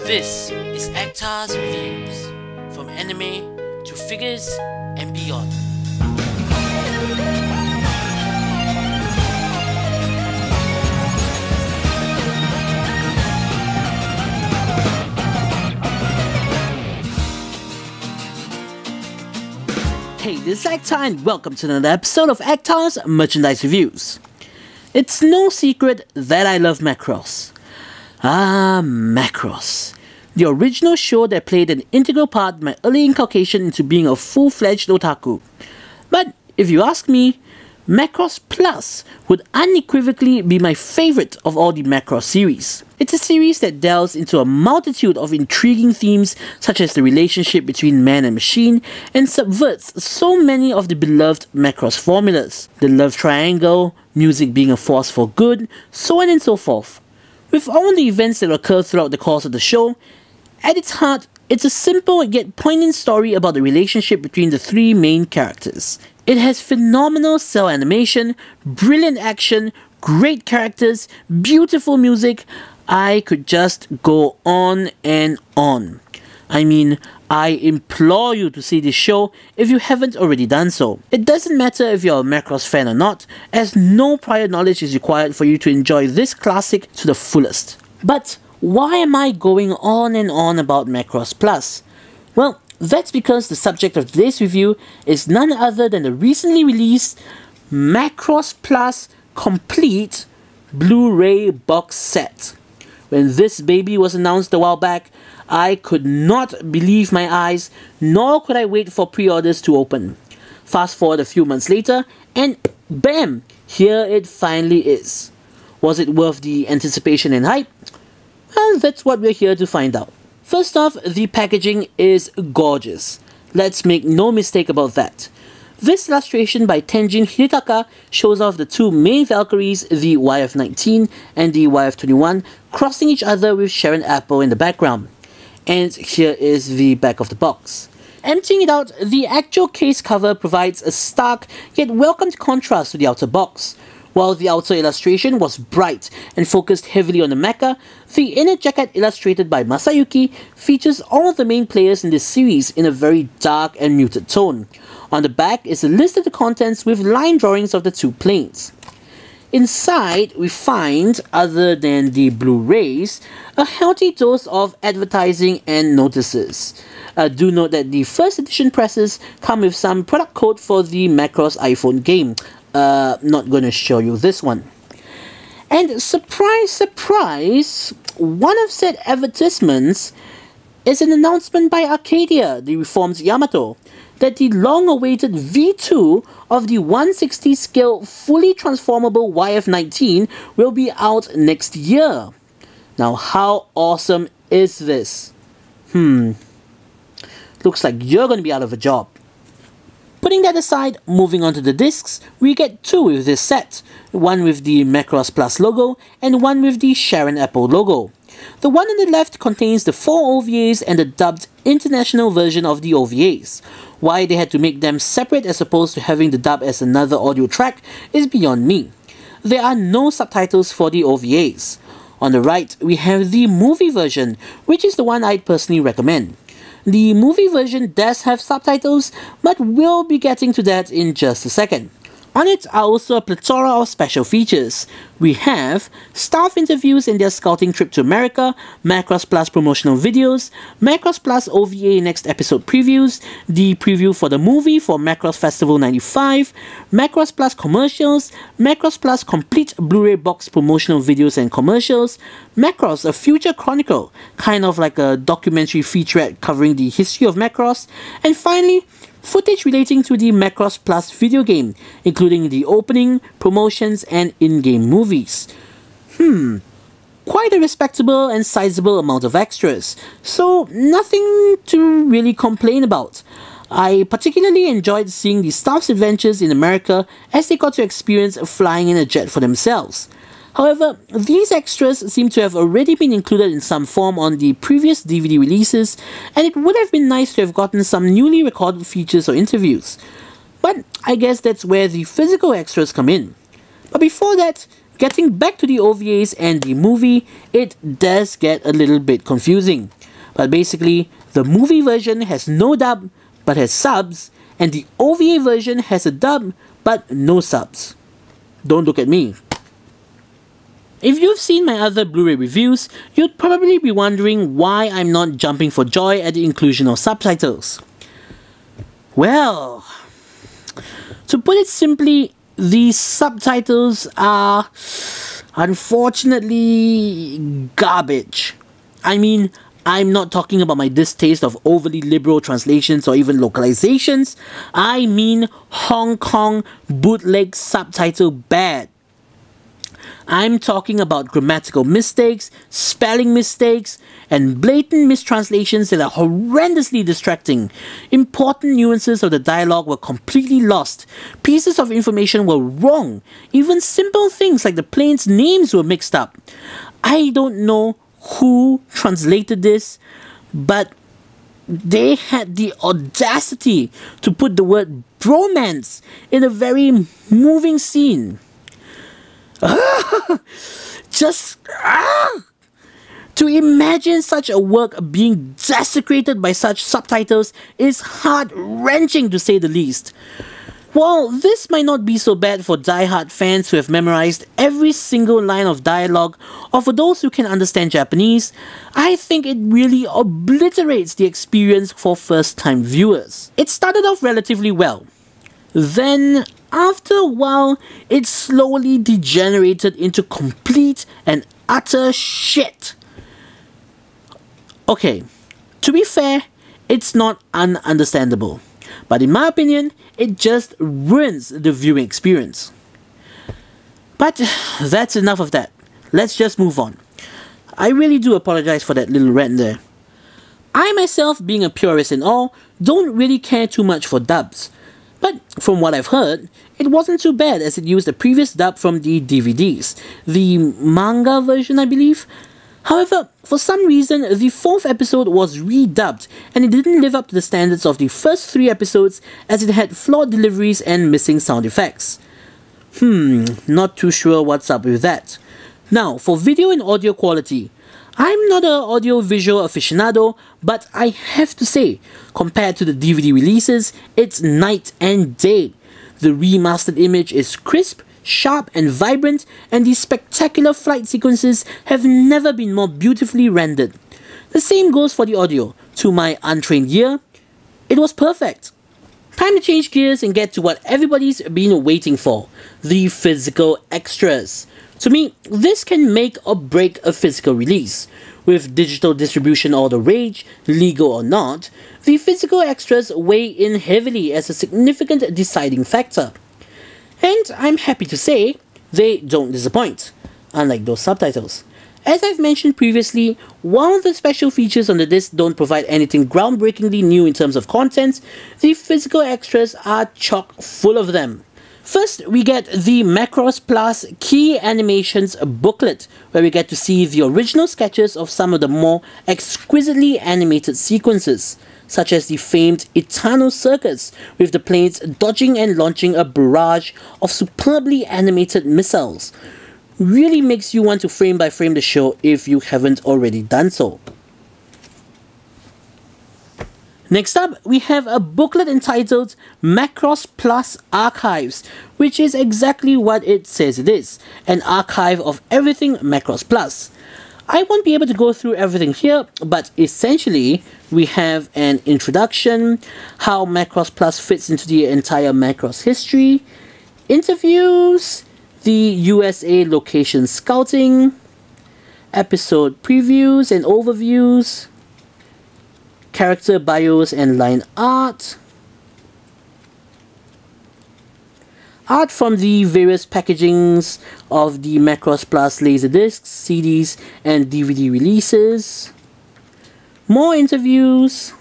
This is Actar's Reviews, from anime to figures and beyond. Hey, this is Actar and welcome to another episode of Actar's Merchandise Reviews. It's no secret that I love Macross. Macross. The original show that played an integral part in my early inculcation into being a full-fledged otaku. But if you ask me, Macross Plus would unequivocally be my favourite of all the Macross series. It's a series that delves into a multitude of intriguing themes such as the relationship between man and machine and subverts so many of the beloved Macross formulas. The love triangle, music being a force for good, so on and so forth. With all the events that occur throughout the course of the show, at its heart, it's a simple yet poignant story about the relationship between the three main characters. It has phenomenal cel animation, brilliant action, great characters, beautiful music. I could just go on and on. I mean, I implore you to see this show if you haven't already done so. It doesn't matter if you're a Macross fan or not, as no prior knowledge is required for you to enjoy this classic to the fullest. But why am I going on and on about Macross Plus? Well, that's because the subject of today's review is none other than the recently released Macross Plus Complete Blu-ray box set. When this baby was announced a while back, I could not believe my eyes, nor could I wait for pre-orders to open. Fast forward a few months later, and bam! Here it finally is. Was it worth the anticipation and hype? Well, that's what we're here to find out. First off, the packaging is gorgeous. Let's make no mistake about that. This illustration by Tenjin Hidetaka shows off the two main Valkyries, the YF-19 and the YF-21, crossing each other with Sharon Apple in the background. And here is the back of the box. Emptying it out, the actual case cover provides a stark yet welcomed contrast to the outer box. While the outer illustration was bright and focused heavily on the mecha, the inner jacket illustrated by Masayuki features all of the main players in this series in a very dark and muted tone. On the back is a list of the contents with line drawings of the two planes. Inside, we find, other than the Blu-rays, a healthy dose of advertising and notices. Do note that the first edition presses come with some product code for the Macross iPhone game. Not going to show you this one. And surprise, surprise, one of said advertisements is an announcement by Arcadia, the reformed Yamato, that the long-awaited V2 of the 160 scale fully transformable YF-19 will be out next year. Now, how awesome is this? Looks like you're going to be out of a job. Putting that aside, moving on to the discs, we get two with this set, one with the Macross Plus logo and one with the Sharon Apple logo. The one on the left contains the 4 OVAs and the dubbed international version of the OVAs. Why they had to make them separate as opposed to having the dub as another audio track is beyond me. There are no subtitles for the OVAs. On the right, we have the movie version, which is the one I'd personally recommend. The movie version does have subtitles, but we'll be getting to that in just a second. On it are also a plethora of special features. We have staff interviews in their scouting trip to America, Macross Plus promotional videos, Macross Plus OVA next episode previews, the preview for the movie for Macross Festival 95, Macross Plus commercials, Macross Plus complete Blu-ray box promotional videos and commercials, Macross a future chronicle, kind of like a documentary featurette covering the history of Macross, and finally, footage relating to the Macross Plus video game, including the opening, promotions, and in-game movies. Quite a respectable and sizable amount of extras, so nothing to really complain about. I particularly enjoyed seeing the staff's adventures in America as they got to experience flying in a jet for themselves. However, these extras seem to have already been included in some form on the previous DVD releases, and it would have been nice to have gotten some newly recorded features or interviews. But I guess that's where the physical extras come in. But before that, getting back to the OVAs and the movie, it does get a little bit confusing. But basically, the movie version has no dub but has subs, and the OVA version has a dub but no subs. Don't look at me. If you've seen my other Blu-ray reviews, you'd probably be wondering why I'm not jumping for joy at the inclusion of subtitles. Well, to put it simply, the subtitles are unfortunately garbage. I mean, I'm not talking about my distaste of overly liberal translations or even localizations. I mean Hong Kong bootleg subtitle bad. I'm talking about grammatical mistakes, spelling mistakes, and blatant mistranslations that are horrendously distracting. Important nuances of the dialogue were completely lost. Pieces of information were wrong. Even simple things like the planes' names were mixed up. I don't know who translated this, but they had the audacity to put the word bromance in a very moving scene. To imagine such a work being desecrated by such subtitles is heart-wrenching, to say the least. While this might not be so bad for die-hard fans who have memorized every single line of dialogue, or for those who can understand Japanese, I think it really obliterates the experience for first-time viewers. It started off relatively well. Then, after a while, it slowly degenerated into complete and utter shit. Okay, to be fair, it's not ununderstandable, but in my opinion, it just ruins the viewing experience. But that's enough of that. Let's just move on. I really do apologize for that little rant there. I myself, being a purist and all, don't really care too much for dubs. But from what I've heard, it wasn't too bad as it used the previous dub from the DVDs, the manga version I believe. However, for some reason, the 4th episode was redubbed and it didn't live up to the standards of the first 3 episodes as it had flawed deliveries and missing sound effects. Not too sure what's up with that. Now, for video and audio quality, I'm not an audio-visual aficionado, but I have to say, compared to the DVD releases, it's night and day. The remastered image is crisp, sharp and vibrant, and the spectacular flight sequences have never been more beautifully rendered. The same goes for the audio. To my untrained ear, it was perfect. Time to change gears and get to what everybody's been waiting for, the physical extras. To me, this can make or break a physical release. With digital distribution all the rage, legal or not, the physical extras weigh in heavily as a significant deciding factor. And I'm happy to say, they don't disappoint, unlike those subtitles. As I've mentioned previously, while the special features on the disc don't provide anything groundbreakingly new in terms of content, the physical extras are chock full of them. First, we get the Macross Plus Key Animations booklet, where we get to see the original sketches of some of the more exquisitely animated sequences, such as the famed Eternal Circus, with the planes dodging and launching a barrage of superbly animated missiles. Really makes you want to frame by frame the show if you haven't already done so. Next up, we have a booklet entitled Macross Plus Archives, which is exactly what it says it is, an archive of everything Macross Plus. I won't be able to go through everything here, but essentially, we have an introduction, how Macross Plus fits into the entire Macross history, interviews, the USA location scouting, episode previews and overviews, character bios and line art, art from the various packagings of the Macross Plus Laserdiscs, CDs and DVD releases, more interviews,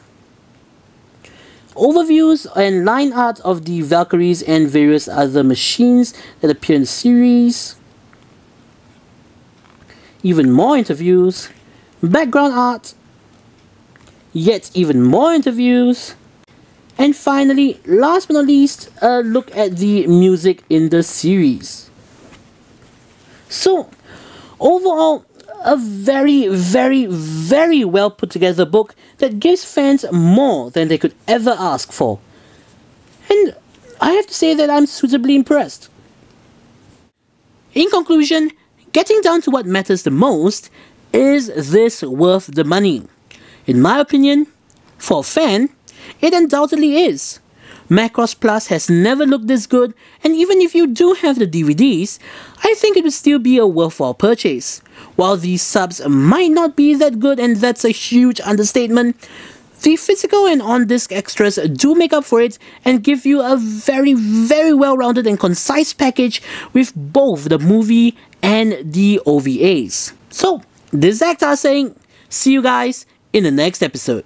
overviews and line art of the Valkyries and various other machines that appear in the series, even more interviews, background art, yet even more interviews, and finally, last but not least, a look at the music in the series. So, overall, a very, very, very well put together book that gives fans more than they could ever ask for. And I have to say that I'm suitably impressed. In conclusion, getting down to what matters the most, is this worth the money? In my opinion, for a fan, it undoubtedly is. Macross Plus has never looked this good, and even if you do have the DVDs, I think it would still be a worthwhile purchase. While these subs might not be that good, and that's a huge understatement, the physical and on-disc extras do make up for it and give you a very, very well-rounded and concise package with both the movie and the OVAs. So, this is Actar saying, see you guys in the next episode.